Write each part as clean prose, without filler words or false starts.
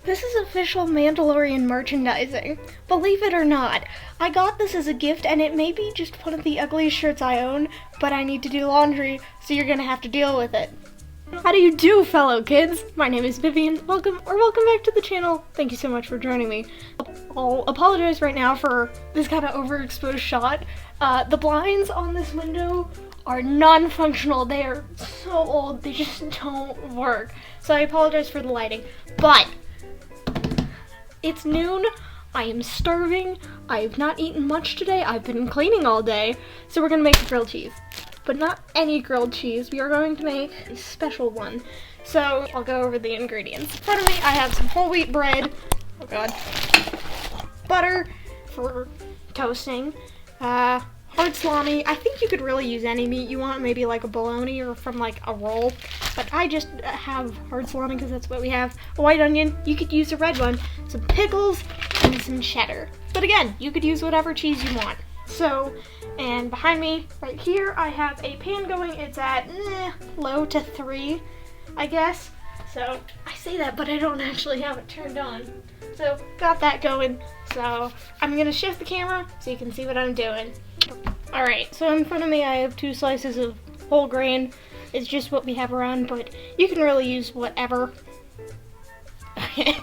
This is official Mandalorian merchandising. Believe it or not, I got this as a gift and it may be just one of the ugliest shirts I own, but I need to do laundry, so you're gonna have to deal with it. How do you do, fellow kids? My name is Vivian. Welcome back to the channel. Thank you so much for joining me. I'll apologize right now for this kind of overexposed shot. The blinds on this window are non-functional. They are so old, they just don't work. So I apologize for the lighting, but it's noon, I am starving, I have not eaten much today, I've been cleaning all day, so we're gonna make grilled cheese. But not any grilled cheese, we are going to make a special one. So I'll go over the ingredients. In front of me I have some whole wheat bread, oh god, butter for toasting, hard salami. I think you could really use any meat you want, maybe like a bologna or from like a roll, but I just have hard salami because that's what we have. A white onion, you could use a red one, some pickles, and some cheddar. But again, you could use whatever cheese you want. So, and behind me, right here, I have a pan going. It's at low to 3, I guess. So, I say that, but I don't actually have it turned on. So, got that going. So, I'm gonna shift the camera so you can see what I'm doing. Alright, so in front of me I have 2 slices of whole grain. It's just what we have around, but you can really use whatever. Okay.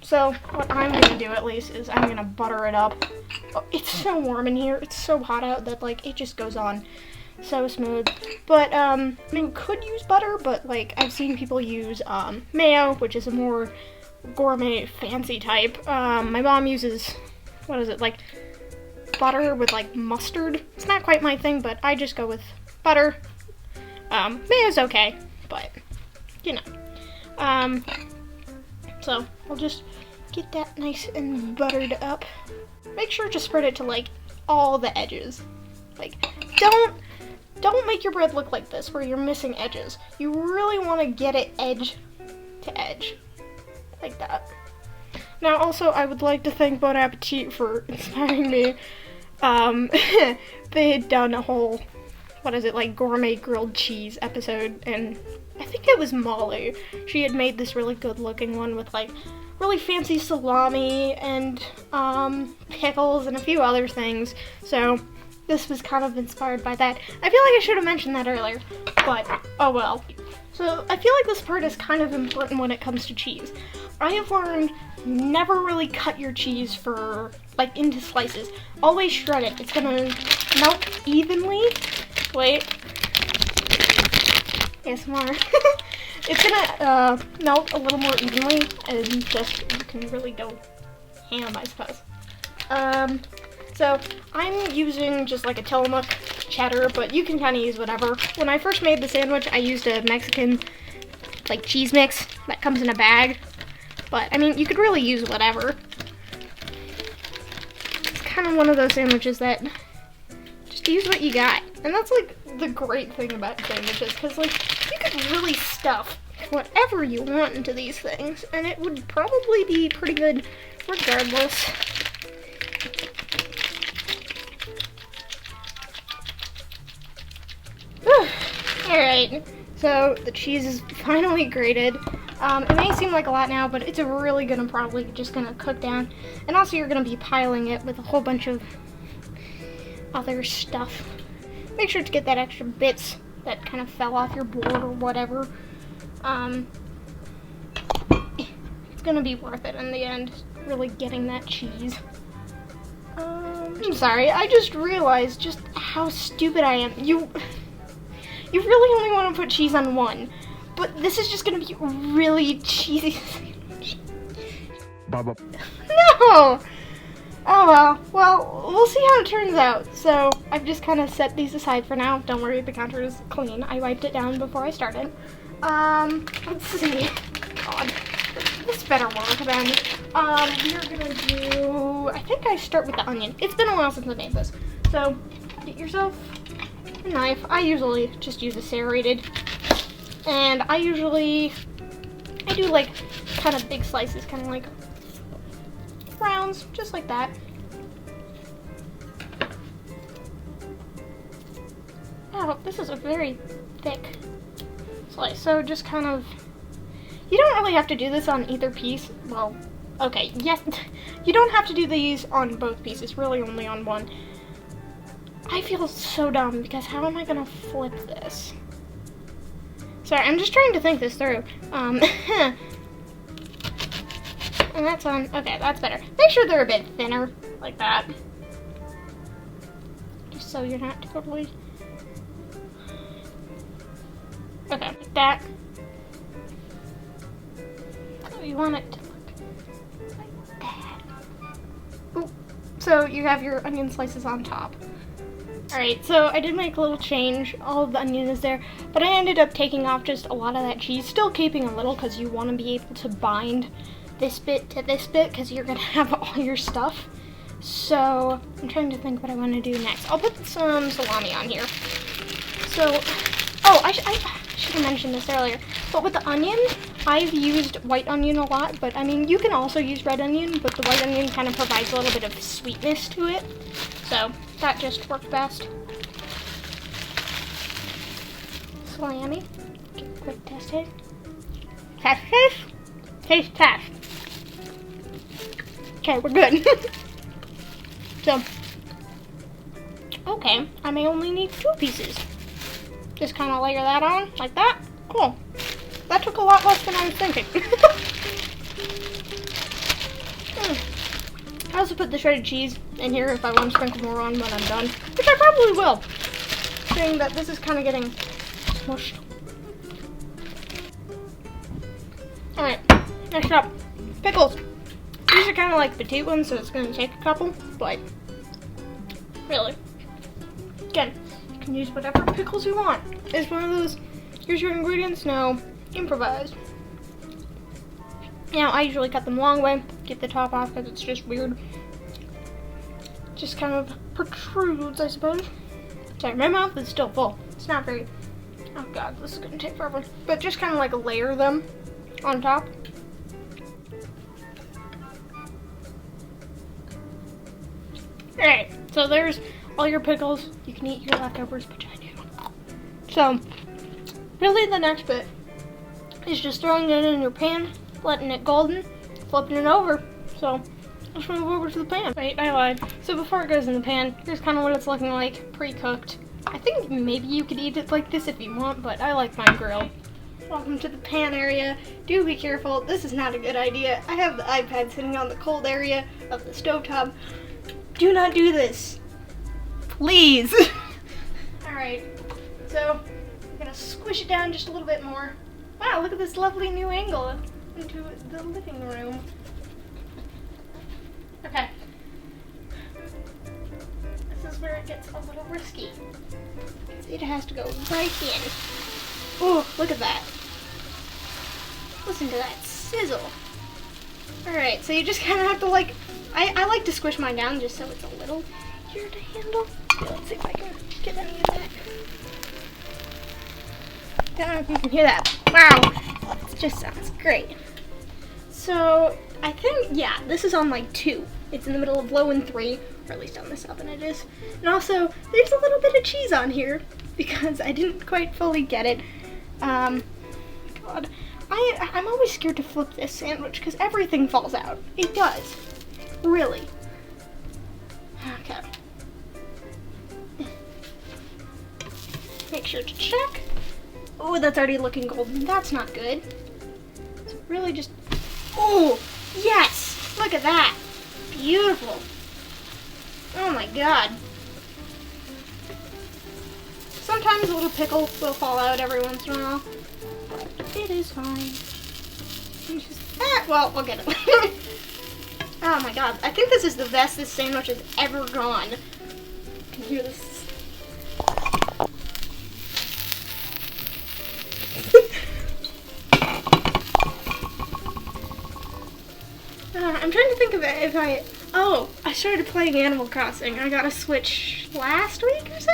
So what I'm gonna do at least is I'm gonna butter it up. Oh, it's so warm in here. It's so hot out that like it just goes on so smooth. But you could use butter, but like I've seen people use mayo, which is a more gourmet fancy type. My mom uses, what is it, like butter with like mustard. It's not quite my thing, but I just go with butter. Mayo's okay, but you know. So I'll just get that nice and buttered up. Make sure to spread it to like all the edges. Like don't make your bread look like this where you're missing edges. You really want to get it edge to edge like that. Now also I would like to thank Bon Appetit for inspiring me. They had done a whole, what is it, like gourmet grilled cheese episode, and I think it was Molly. She had made this really good looking one with like really fancy salami and pickles and a few other things. So this was kind of inspired by that. I feel like I should have mentioned that earlier, but oh well. So I feel like this part is kind of important when it comes to cheese. I have learned never really cut your cheese for like into slices. Always shred it. It's gonna melt evenly. Wait. ASMR. It's gonna melt a little more evenly and just you can really go ham, I suppose. So I'm using just like a Tillamook cheddar, but you can kind of use whatever. When I first made the sandwich, I used a Mexican like cheese mix that comes in a bag. But, I mean, you could really use whatever. It's kind of one of those sandwiches that just use what you got. And that's, like, the great thing about sandwiches, because, like, you could really stuff whatever you want into these things, and it would probably be pretty good regardless. Alright, so the cheese is finally grated. It may seem like a lot now, but it's really probably just gonna cook down. And also you're gonna be piling it with a whole bunch of other stuff. Make sure to get that extra bits that kind of fell off your board or whatever. It's gonna be worth it in the end, really getting that cheese. I'm sorry, I just realized just how stupid I am. You really only want to put cheese on one. But this is just gonna be really cheesy. Baba. No! Oh well. Well, we'll see how it turns out. So I've just kind of set these aside for now. Don't worry, the counter is clean. I wiped it down before I started. Let's see. God, this better work then. We're gonna do. I think I start with the onion. It's been a while since I made this. So get yourself a knife. I usually just use a serrated. And I do like kind of big slices, kind of like rounds, just like that. Oh, this is a very thick slice, so just kind of You don't really have to do this on either piece. Well, okay, yes, you don't have to do these on both pieces, really only on one. I feel so dumb because how am I gonna flip this? Sorry, I'm just trying to think this through. And that's on, okay, that's better. Make sure they're a bit thinner, like that. Just so you're not totally... Okay, like that. So you want it to look like that. Ooh. So you have your onion slices on top. Alright, so I did make a little change. All of the onion is there, but I ended up taking off just a lot of that cheese, still keeping a little because you want to be able to bind this bit to this bit because you're going to have all your stuff. So I'm trying to think what I want to do next. I'll put some salami on here. So, oh, I should have mentioned this earlier, but with the onion, I've used white onion a lot, but I mean, you can also use red onion, but the white onion kind of provides a little bit of sweetness to it. So that just worked best. Salami. Get a quick test taste. Test taste? Taste test. Okay, we're good. So, okay, I may only need 2 pieces. Just kind of layer that on, like that. Cool. That took a lot less than I was thinking. I also put the shredded cheese in here if I want to sprinkle more on when I'm done, which I probably will, seeing that this is kind of getting smushed. Alright, next up, pickles. These are kind of like petite ones, so it's going to take a couple, but really, again, you can use whatever pickles you want. It's one of those, here's your ingredients, now improvise. Now, I usually cut them the long way, get the top off because it's just weird. Just kind of protrudes, I suppose. Sorry, my mouth is still full. It's not very, oh god, this is going to take forever. But just kind of like layer them on top. Alright, so there's all your pickles. You can eat your leftovers, which I do. So, really the next bit is just throwing it in your pan, letting it golden, flipping it over. So, let's move over to the pan. Wait, I lied. So before it goes in the pan, here's kind of what it's looking like, pre-cooked. I think maybe you could eat it like this if you want, but I like mine grilled. Welcome to the pan area. Do be careful, this is not a good idea. I have the iPad sitting on the cold area of the stovetop. Do not do this. Please. Alright, so I'm gonna squish it down just a little bit more. Wow, look at this lovely new angle into the living room. Okay. This is where it gets a little risky. It has to go right in. Ooh, look at that. Listen to that sizzle. Alright, so you just kind of have to like, I like to squish mine down just so it's a little easier to handle. Okay, let's see if I can get any of that. Don't know if you can hear that. Wow, it just sounds great. So, I think, yeah, this is on like 2. It's in the middle of low and 3, or at least on this oven it is. And also, there's a little bit of cheese on here because I didn't quite fully get it. God, I'm always scared to flip this sandwich because everything falls out. It does. Really. Okay. Make sure to check. Oh, that's already looking golden. That's not good. So really just, oh, yes! Look at that. Beautiful. Oh my god. Sometimes a little pickle will fall out every once in a while, but it is fine. Well, we'll get it later. Oh my god, I think this is the best this sandwich has ever gone. You can hear this. I'm trying to think of it if I started playing Animal Crossing. I got a Switch last week or so.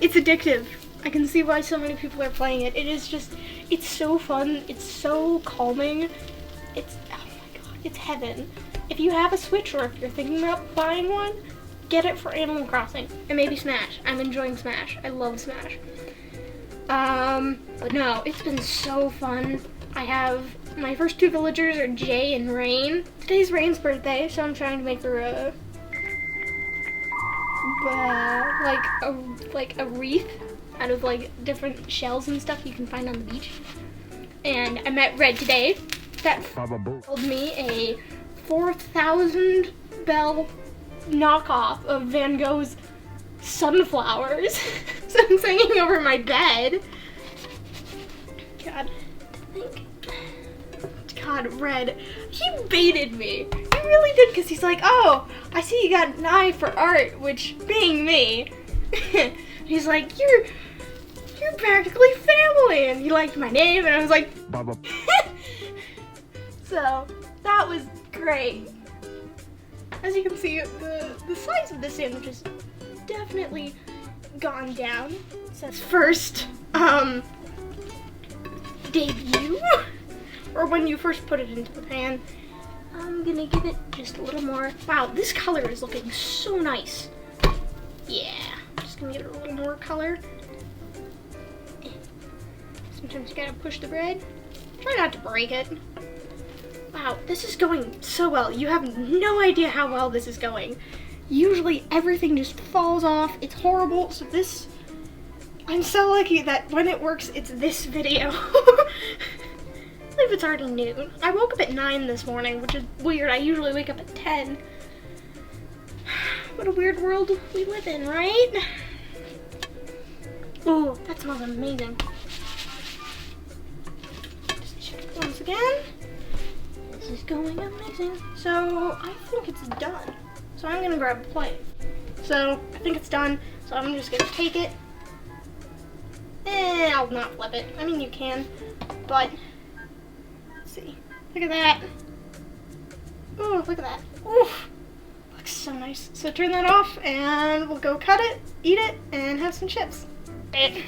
It's addictive. I can see why so many people are playing it. It is just, it's so fun. It's so calming. It's, oh my god, it's heaven. If you have a Switch or if you're thinking about buying one, get it for Animal Crossing and maybe Smash. I'm enjoying Smash. I love Smash. But no, it's been so fun. I have my first two villagers are Jay and Rain. Today's Rain's birthday, so I'm trying to make her a wreath out of like different shells and stuff you can find on the beach. And I met Red today. That told me a 4,000 bell knockoff of Van Gogh's Sunflowers. So I'm singing over my bed. God, Red, he baited me. He really did, because he's like, oh, I see you got an eye for art, which, being me, he's like, you're practically family, and he liked my name, and I was like, Baba. So, that was great. As you can see, the size of this sandwich has definitely gone down. It says first, debut, or when you first put it into the pan. I'm gonna give it just a little more. Wow, this color is looking so nice. Yeah, just gonna give it a little more color. Sometimes you gotta push the bread. Try not to break it. Wow, this is going so well. You have no idea how well this is going. Usually everything just falls off. It's horrible. So this, I'm so lucky that when it works, it's this video. I believe it's already noon. I woke up at 9 this morning, which is weird. I usually wake up at 10. What a weird world we live in, right? Oh, that smells amazing. Just check once again. This is going amazing. So I think it's done. So I'm gonna grab a plate. So I think it's done. So I'm just gonna take it. I'll not flip it. I mean, you can, but let's see. Look at that. Oh, look at that. Oof. Looks so nice. So turn that off and we'll go cut it, eat it, and have some chips. Here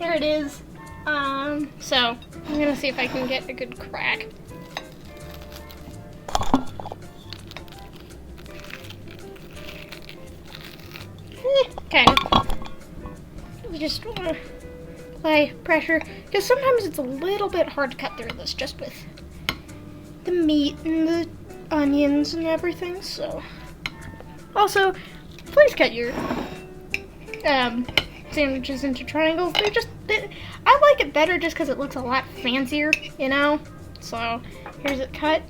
it is. So I'm gonna see if I can get a good crack. Kind of. We just want to apply pressure, because sometimes it's a little bit hard to cut through this just with the meat and the onions and everything. So also, please cut your sandwiches into triangles. I like it better just because it looks a lot fancier, you know? So here's it cut.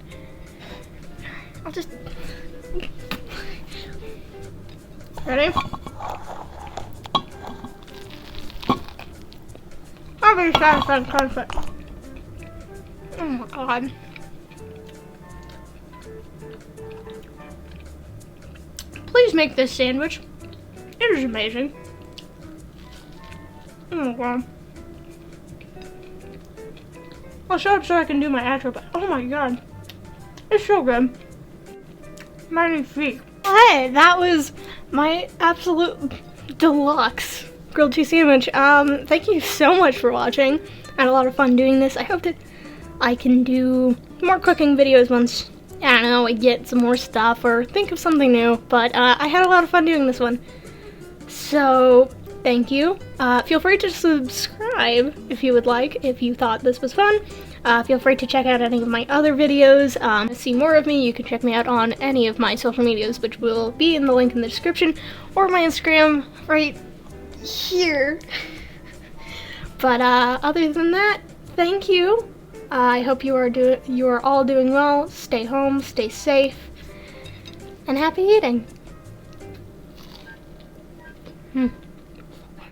I'll just... Ready? I'm very satisfied concept. Oh my god. Please make this sandwich. It is amazing. Oh my god. I'll shut up so I can do my outro, but oh my god. It's so good. Magnifique. Hey, that was my absolute deluxe grilled cheese sandwich. Thank you so much for watching. I had a lot of fun doing this. I hope that I can do more cooking videos once, I don't know, I get some more stuff or think of something new. But I had a lot of fun doing this one. So, thank you. Feel free to subscribe if you would like, if you thought this was fun. Feel free to check out any of my other videos. To see more of me, you can check me out on any of my social medias, which will be in the link in the description, or my Instagram right here. But other than that, thank you. I hope you are all doing well. Stay home, stay safe, and happy eating.